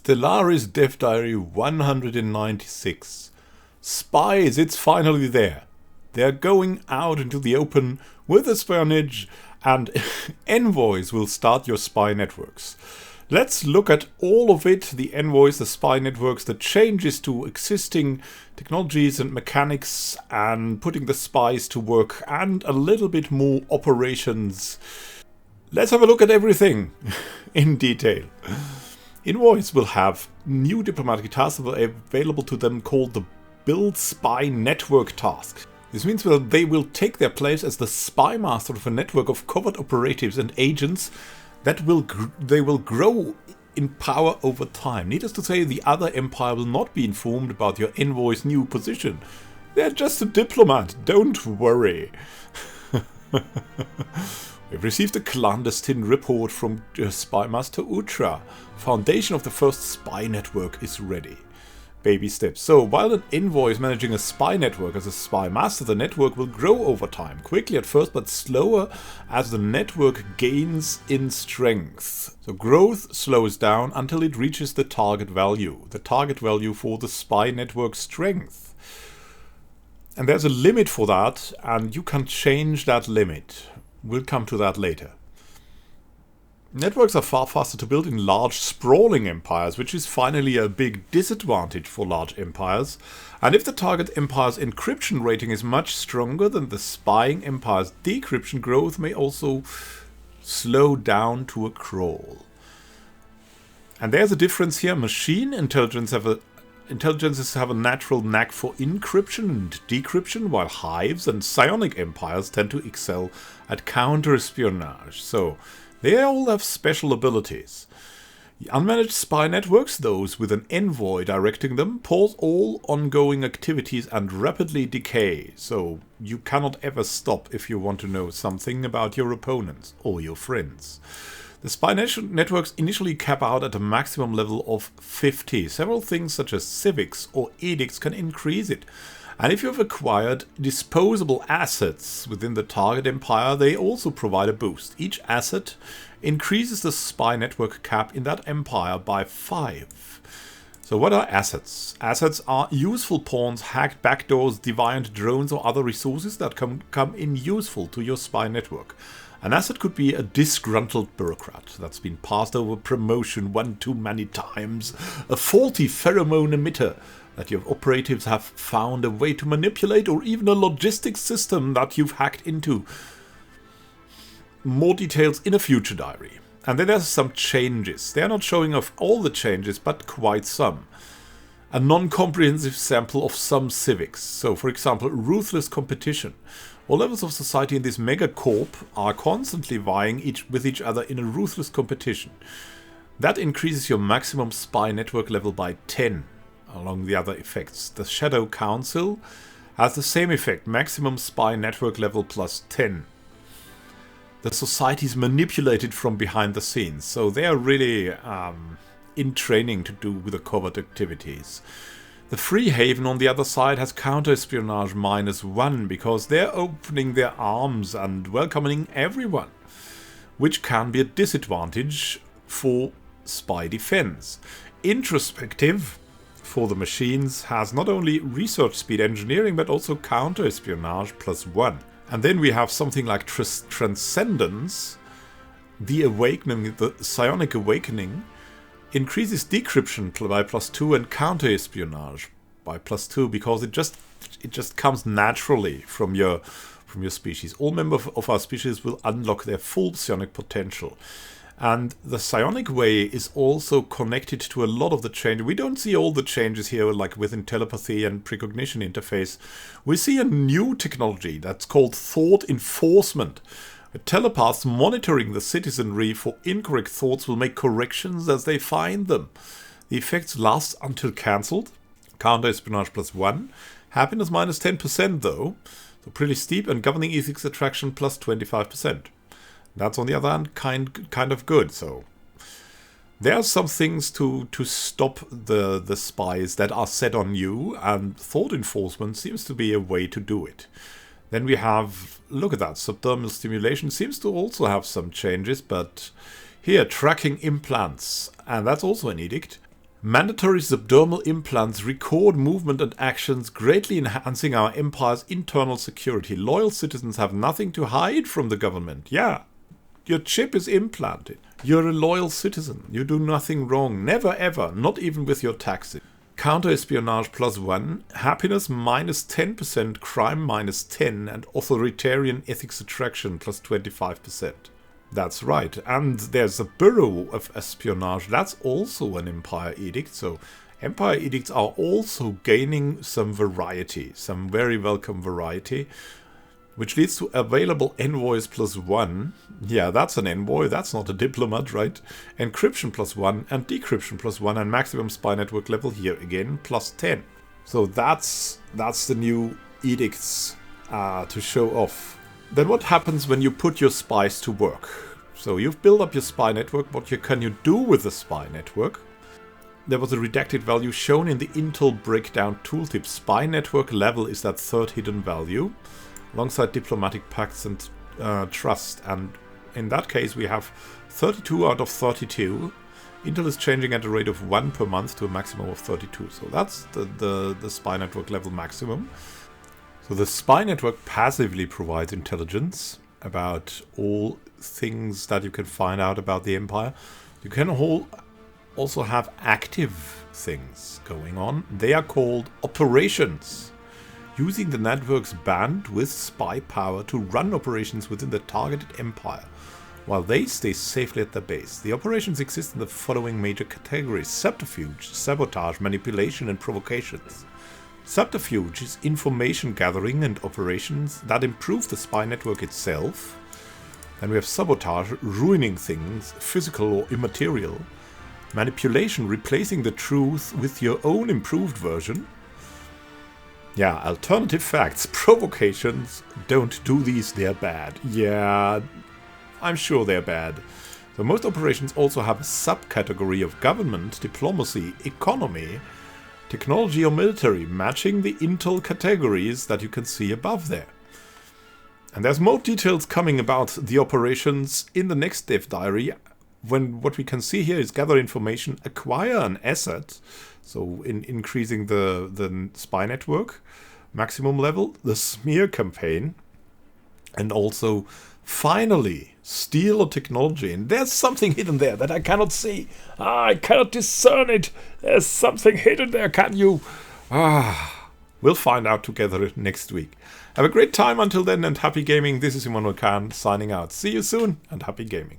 Stellaris Dev Diary 196. Spies, it's finally there. They're going out into the open with espionage, and envoys will start your spy networks. Let's look at all of it, the envoys, the spy networks, the changes to existing technologies and mechanics, and putting the spies to work, and a little bit more operations. Let's have a look at everything in detail. Envoys will have new diplomatic tasks available to them called the Build Spy Network task. This means that they will take their place as the spy master of a network of covert operatives and agents that they will grow in power over time. Needless to say, the other empire will not be informed about your envoy's new position. They're just a diplomat, don't worry. We've received a clandestine report from Spy Master Utra. Foundation of the first spy network is ready. Baby steps. So, while an envoy is managing a spy network as a spy master, the network will grow over time. Quickly at first, but slower as the network gains in strength. So growth slows down until it reaches the target value. The target value for the spy network strength. And there's a limit for that, and you can change that limit. We'll come to that later. Networks are far faster to build in large, sprawling empires, which is finally a big disadvantage for large empires. And if the target empire's encryption rating is much stronger than the spying empire's decryption, growth may also slow down to a crawl. And there's a difference here. Machine intelligences have a natural knack for encryption and decryption, while hives and psionic empires tend to excel at counter-espionage. So they all have special abilities. The unmanaged spy networks, those with an envoy directing them, pause all ongoing activities and rapidly decay. So you cannot ever stop if you want to know something about your opponents or your friends. The spy networks initially cap out at a maximum level of 50. Several things such as civics or edicts can increase it. And if you have acquired disposable assets within the target empire, they also provide a boost. Each asset increases the spy network cap in that empire by 5. So what are assets? Assets are useful pawns, hacked backdoors, deviant drones, or other resources that come in useful to your spy network. An asset could be a disgruntled bureaucrat that's been passed over promotion one too many times, a faulty pheromone emitter that your operatives have found a way to manipulate, or even a logistics system that you've hacked into. More details in a future diary. And then there's some changes. They're not showing off all the changes, but quite some. A non-comprehensive sample of some civics. So, for example, ruthless competition. All levels of society in this megacorp are constantly vying with each other in a ruthless competition. That increases your maximum spy network level by 10, along the other effects. The Shadow Council has the same effect, maximum spy network level plus 10. The society is manipulated from behind the scenes, so they are really in training to do with the covert activities. The Free Haven, on the other side, has counter-espionage -1 because they're opening their arms and welcoming everyone, which can be a disadvantage for spy defense. Introspective, for the machines, has not only research speed engineering but also counter-espionage +1. And then we have something like Transcendence, the Awakening, the Psionic Awakening, increases decryption by +2 and counter-espionage by +2 because it just comes naturally from your species. All members of our species will unlock their full psionic potential. And the psionic way is also connected to a lot of the changes. We don't see all the changes here, like within telepathy and precognition interface. We see a new technology that's called thought enforcement. Telepaths monitoring the citizenry for incorrect thoughts will make corrections as they find them. The effects last until cancelled. Counter-espionage +1. Happiness -10% though. So pretty steep, and governing ethics attraction +25%. That's on the other hand kind of good. So there are some things to stop the spies that are set on you, and thought enforcement seems to be a way to do it. Then we have, look at that, subdermal stimulation seems to also have some changes, but here, tracking implants, and that's also an edict. Mandatory subdermal implants record movement and actions, greatly enhancing our empire's internal security. Loyal citizens have nothing to hide from the government. Yeah, your chip is implanted. You're a loyal citizen. You do nothing wrong. Never ever, not even with your taxes. Counter-espionage +1, happiness -10%, crime -10, and authoritarian ethics attraction +25%. That's right, and there's a Bureau of Espionage, that's also an Empire Edict, so Empire Edicts are also gaining some variety, some very welcome variety, which leads to available envoys +1. Yeah, that's an envoy, that's not a diplomat, right? Encryption +1 and decryption +1, and maximum spy network level here again +10. So that's the new edicts to show off. Then what happens when you put your spies to work? So you've built up your spy network. What can you do with the spy network? There was a redacted value shown in the Intel breakdown tooltip. Spy network level is that third hidden value, alongside diplomatic pacts and trust. And in that case, we have 32 out of 32. Intel is changing at a rate of 1 per month to a maximum of 32. So that's the spy network level maximum. So the spy network passively provides intelligence about all things that you can find out about the Empire. You can also have active things going on. They are called operations, using the network's bandwidth spy power to run operations within the targeted Empire, while they stay safely at their base. The operations exist in the following major categories: subterfuge, sabotage, manipulation, and provocations. Subterfuge is information gathering and operations that improve the spy network itself. Then we have sabotage, ruining things, physical or immaterial. Manipulation, replacing the truth with your own improved version. Yeah, alternative facts. Provocations, don't do these, they're bad. Yeah, I'm sure they're bad. So most operations also have a subcategory of government, diplomacy, economy, technology or military, matching the Intel categories that you can see above there. And there's more details coming about the operations in the next dev diary, when what we can see here is gather information, acquire an asset, so in increasing the spy network maximum level, the smear campaign, and also finally steal a technology. And there's something hidden there that I cannot see. I cannot discern it. There's something hidden there, can you? We'll find out together next week. Have a great time until then, and happy gaming. This is Immanuel Can signing out. See you soon and happy gaming.